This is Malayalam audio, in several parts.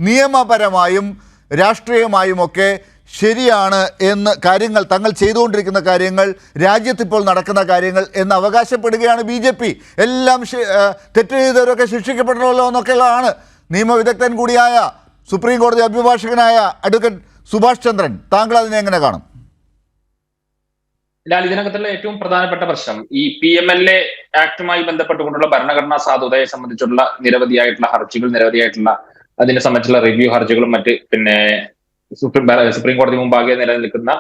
നിയമപരമായും രാഷ്ട്രീയമായുമൊക്കെ ശരിയാണ് എന്ന് കാര്യങ്ങൾ, തങ്ങൾ ചെയ്തുകൊണ്ടിരിക്കുന്ന കാര്യങ്ങൾ, രാജ്യത്തിപ്പോൾ നടക്കുന്ന കാര്യങ്ങൾ എന്ന് അവകാശപ്പെടുകയാണ് BJP. എല്ലാം തെറ്റ് ചെയ്തവരൊക്കെ ശിക്ഷിക്കപ്പെടണമല്ലോ എന്നൊക്കെയുള്ളതാണ് നിയമവിദഗ്ധൻ കൂടിയായ സുപ്രീം കോടതി അഭിഭാഷകനായ അഡ്വക്കേറ്റ് സുഭാഷ് ചന്ദ്രൻ. താങ്കൾ അതിനെ എങ്ങനെ കാണും? ഇതിനകത്തുള്ള ഏറ്റവും പ്രധാനപ്പെട്ട പ്രശ്നം ഈ PMLA ആക്ടുമായി ബന്ധപ്പെട്ടുകൊണ്ടുള്ള ഭരണഘടനാ സാധുതയെ സംബന്ധിച്ചുള്ള നിരവധിയായിട്ടുള്ള ഹർജികൾ, നിരവധിയായിട്ടുള്ള അതിനെ സംബന്ധിച്ചുള്ള റിവ്യൂ ഹർജികളും മറ്റ് സുപ്രീം കോടതി മുമ്പാകെ നിലനിൽക്കുന്ന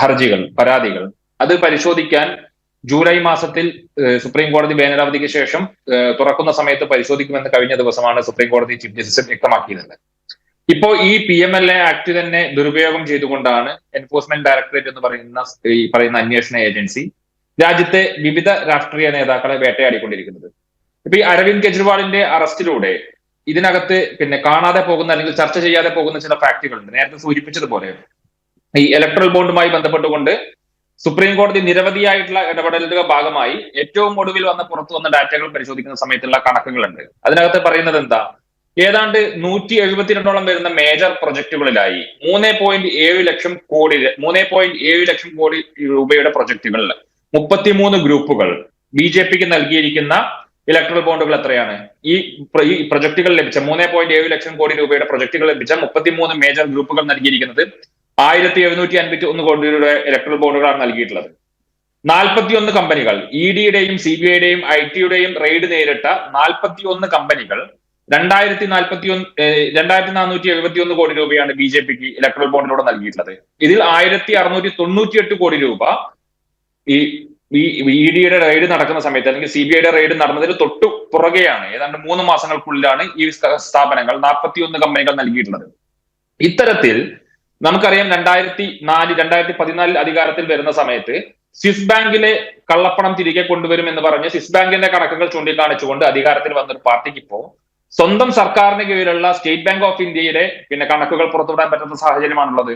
ഹർജികൾ, പരാതികൾ, അത് പരിശോധിക്കാൻ ജൂലൈ മാസത്തിൽ സുപ്രീം കോടതി വേനലവധിക്ക് ശേഷം തുറക്കുന്ന സമയത്ത് പരിശോധിക്കുമെന്ന് കഴിഞ്ഞ ദിവസമാണ് സുപ്രീം കോടതി ചീഫ് ജസ്റ്റിസ് വ്യക്തമാക്കിയത്. ഇപ്പോ ഈ PMLA ആക്ട് തന്നെ ദുരുപയോഗം ചെയ്തുകൊണ്ടാണ് എൻഫോഴ്സ്മെന്റ് ഡയറക്ടറേറ്റ് എന്ന് പറയുന്ന അന്വേഷണ ഏജൻസി രാജ്യത്തെ വിവിധ രാഷ്ട്രീയ നേതാക്കളെ വേട്ടയാടിക്കൊണ്ടിരിക്കുന്നത്. ഇപ്പൊ ഈ അരവിന്ദ് കെജ്രിവാളിന്റെ അറസ്റ്റിലൂടെ ഇതിനകത്ത് കാണാതെ പോകുന്ന അല്ലെങ്കിൽ ചർച്ച ചെയ്യാതെ പോകുന്ന ചില ഫാക്ടുകളുണ്ട്. നേരത്തെ സൂചിപ്പിച്ചതുപോലെ ഈ ഇലക്ട്രൽ ബോണ്ടുമായി ബന്ധപ്പെട്ടുകൊണ്ട് സുപ്രീം കോടതി നിരവധിയായിട്ടുള്ള ഇടപെടലുകളുടെ ഭാഗമായി ഏറ്റവും ഒടുവിൽ പുറത്തു വന്ന ഡാറ്റകൾ പരിശോധിക്കുന്ന സമയത്തുള്ള കണക്കുകളുണ്ട്. അതിനകത്ത് പറയുന്നത് എന്താ, ഏതാണ്ട് 172ഓളം വരുന്ന മേജർ പ്രൊജക്ടുകളിലായി 3.7 ലക്ഷം കോടി രൂപയുടെ പ്രൊജക്ടുകളിൽ 33 ഗ്രൂപ്പുകൾ BJPക്ക് നൽകിയിരിക്കുന്ന ഇലക്ട്രൽ ബോണ്ടുകൾ എത്രയാണ്? ഈ പ്രൊജക്ടുകൾ ലഭിച്ച 3.7 ലക്ഷം കോടി രൂപയുടെ പ്രൊജക്ടുകൾ ലഭിച്ച 33 മേജർ ഗ്രൂപ്പുകൾ നൽകിയിരിക്കുന്നത് 1751 കോടി രൂപയുടെ ഇലക്ട്രൽ ബോണ്ടുകളാണ് നൽകിയിട്ടുള്ളത്. 41 കമ്പനികൾ, EDയുടെയും CBIയുടെയും ITയുടെയും റെയ്ഡ് നേരിട്ട 41 കമ്പനികൾ 2471 കോടി രൂപയാണ് BJPക്ക് ഇലക്ട്രൽ ബോണ്ടിലൂടെ നൽകിയിട്ടുള്ളത്. ഇതിൽ 1698 കോടി രൂപ ഈ EDയുടെ റെയ്ഡ് നടക്കുന്ന സമയത്ത് അല്ലെങ്കിൽ CBIയുടെ റെയ്ഡ് നടന്നതിന് തൊട്ടു പുറകെയാണ്, ഏതാണ്ട് 3 മാസങ്ങൾക്കുള്ളിലാണ് ഈ സ്ഥാപനങ്ങൾ 41 കമ്പനികൾ നൽകിയിട്ടുള്ളത്. ഇത്തരത്തിൽ നമുക്കറിയാം 2014 അധികാരത്തിൽ വരുന്ന സമയത്ത് സ്വിസ് ബാങ്കിലെ കള്ളപ്പണം തിരികെ കൊണ്ടുവരും എന്ന് പറഞ്ഞ് സ്വിസ് ബാങ്കിന്റെ കണക്കുകൾ ചൂണ്ടിക്കാണിച്ചുകൊണ്ട് അധികാരത്തിൽ വന്നൊരു പാർട്ടിക്ക് ഇപ്പോ സ്വന്തം സർക്കാരിന് കീഴിലുള്ള സ്റ്റേറ്റ് ബാങ്ക് ഓഫ് ഇന്ത്യയുടെ കണക്കുകൾ പുറത്തുവിടാൻ പറ്റുന്ന സാഹചര്യമാണുള്ളത്.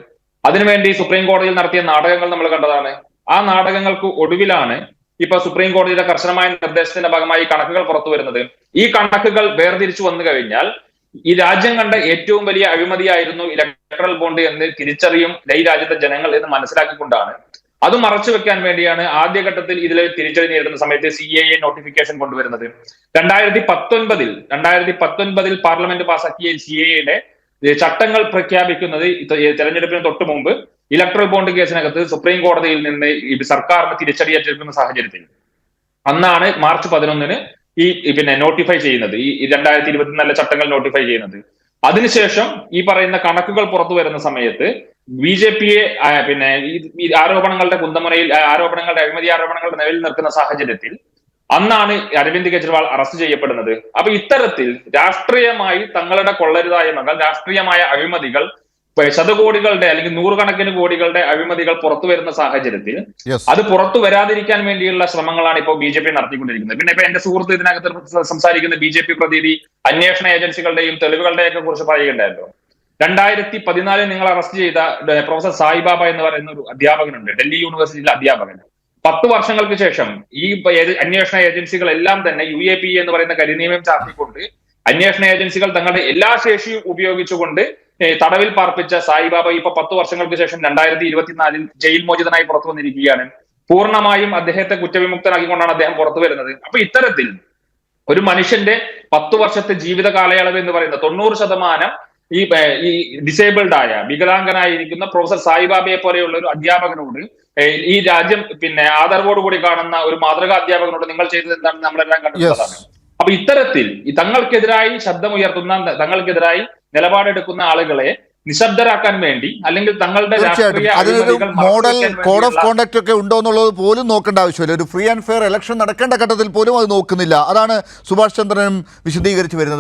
അതിനുവേണ്ടി സുപ്രീം കോടതിയിൽ നടത്തിയ നാടകങ്ങൾ നമ്മൾ കണ്ടതാണ്. ആ നാടകങ്ങൾക്ക് ഒടുവിലാണ് ഇപ്പൊ സുപ്രീം കോടതിയുടെ കർശനമായ നിർദ്ദേശത്തിന്റെ ഭാഗമായി കണക്കുകൾ പുറത്തു വരുന്നത്. ഈ കണക്കുകൾ വേർതിരിച്ചു വന്നു കഴിഞ്ഞാൽ ഈ രാജ്യം കണ്ട ഏറ്റവും വലിയ അഴിമതിയായിരുന്നു ഇലക്ട്രൽ ബോണ്ട് എന്ന് തിരിച്ചറിയും ഈ രാജ്യത്തെ ജനങ്ങൾ എന്ന് മനസ്സിലാക്കിക്കൊണ്ടാണ്, അത് മറച്ചു വെക്കാൻ വേണ്ടിയാണ് ആദ്യഘട്ടത്തിൽ ഇതിൽ തിരിച്ചടി നേരിടുന്ന സമയത്ത് CAA നോട്ടിഫിക്കേഷൻ കൊണ്ടുവരുന്നത്. 2019 പാർലമെന്റ് പാസാക്കിയ CAAയുടെ ചട്ടങ്ങൾ പ്രഖ്യാപിക്കുന്നത് തെരഞ്ഞെടുപ്പിന് തൊട്ട് മുമ്പ് ഇലക്ട്രൽ ബോണ്ട് കേസിനകത്ത് സുപ്രീം കോടതിയിൽ നിന്ന് സർക്കാരിന് തിരിച്ചടി ഏറ്റെടുക്കുന്ന സാഹചര്യത്തിൽ അന്നാണ് മാർച്ച് 11 ഈ നോട്ടിഫൈ ചെയ്യുന്നത്, ഈ 2024 ചട്ടങ്ങൾ നോട്ടിഫൈ ചെയ്യുന്നത്. അതിനുശേഷം ഈ പറയുന്ന കണക്കുകൾ പുറത്തു വരുന്ന സമയത്ത് BJPയെ ഈ ആരോപണങ്ങളുടെ കുന്തമുനയിൽ, ആരോപണങ്ങളുടെ അഴിമതി ആരോപണങ്ങളുടെ നിലയിൽ നിൽക്കുന്ന സാഹചര്യത്തിൽ അന്നാണ് അരവിന്ദ് കെജ്രിവാൾ അറസ്റ്റ് ചെയ്യപ്പെടുന്നത്. അപ്പൊ ഇത്തരത്തിൽ രാഷ്ട്രീയമായി തങ്ങളുടെ കൊള്ളരുതായ്മകൾ, രാഷ്ട്രീയമായ അഴിമതികൾ, ശതകോടികളുടെ അല്ലെങ്കിൽ 100 കണക്കിന് കോടികളുടെ അഴിമതികൾ പുറത്തു വരുന്ന സാഹചര്യത്തിൽ അത് പുറത്തു വരാതിരിക്കാൻ വേണ്ടിയുള്ള ശ്രമങ്ങളാണ് ഇപ്പോൾ BJP നടത്തിക്കൊണ്ടിരിക്കുന്നത്. പിന്നെ ഇപ്പൊ എന്റെ സുഹൃത്ത് ഇതിനകത്ത് സംസാരിക്കുന്ന BJP പ്രതിനിധി അന്വേഷണ ഏജൻസികളുടെയും തെളിവുകളുടെയൊക്കെ കുറിച്ച് പറയുകയുണ്ടായല്ലോ. 2014 നിങ്ങൾ അറസ്റ്റ് ചെയ്ത പ്രൊഫസർ സായിബാബ എന്ന് പറയുന്ന ഒരു അധ്യാപകനുണ്ട്, ഡൽഹി യൂണിവേഴ്സിറ്റിയിലെ അധ്യാപകൻ. 10 വർഷങ്ങൾക്ക് ശേഷം ഈ അന്വേഷണ ഏജൻസികളെല്ലാം തന്നെ UAPA എന്ന് പറയുന്ന കരിനിയമം ചാർത്തിക്കൊണ്ട് അന്വേഷണ ഏജൻസികൾ തങ്ങളുടെ എല്ലാ ശേഷിയും ഉപയോഗിച്ചുകൊണ്ട് തടവിൽ പാർപ്പിച്ച സായിബാബ ഇപ്പൊ 10 വർഷങ്ങൾക്ക് ശേഷം 2024 ജയിൽ മോചിതനായി പുറത്തു വന്നിരിക്കുകയാണ്. പൂർണ്ണമായും അദ്ദേഹത്തെ കുറ്റവിമുക്തനാക്കിക്കൊണ്ടാണ് അദ്ദേഹം പുറത്തു വരുന്നത്. അപ്പൊ ഇത്തരത്തിൽ ഒരു മനുഷ്യന്റെ 10 വർഷത്തെ ജീവിത കാലയളവ് എന്ന് പറയുന്നത് 90% ഈ ഡിസേബിൾഡ് ആയ, വികലാംഗനായിരിക്കുന്ന പ്രൊഫസർ സായിബാബയെ പോലെയുള്ള ഒരു അധ്യാപകനോട് ഈ രാജ്യം ആദരവോടുകൂടി കാണുന്ന ഒരു മാതൃകാ അധ്യാപകനോട് നിങ്ങൾ ചെയ്തത് എന്താണെന്ന് നമ്മളെല്ലാം കണ്ടിട്ടുള്ളതാണ്. അപ്പൊ ഇത്തരത്തിൽ തങ്ങൾക്കെതിരായി ശബ്ദമുയർത്തുന്ന, തങ്ങൾക്കെതിരായി നിലപാടെടുക്കുന്ന ആളുകളെ നിശബ്ദരാക്കാൻ വേണ്ടി അല്ലെങ്കിൽ തങ്ങളുടെ അതിനൊരു മോഡൽ കോഡ് ഓഫ് കോണ്ടക്ട് ഒക്കെ ഉണ്ടോ എന്നുള്ളത് പോലും നോക്കേണ്ട ആവശ്യമില്ല. ഒരു ഫ്രീ ആൻഡ് ഫെയർ ഇലക്ഷൻ നടക്കേണ്ട ഘട്ടത്തിൽ പോലും അത് നോക്കുന്നില്ല. അതാണ് സുഭാഷ് ചന്ദ്രനും വിശദീകരിച്ചു വരുന്നത്.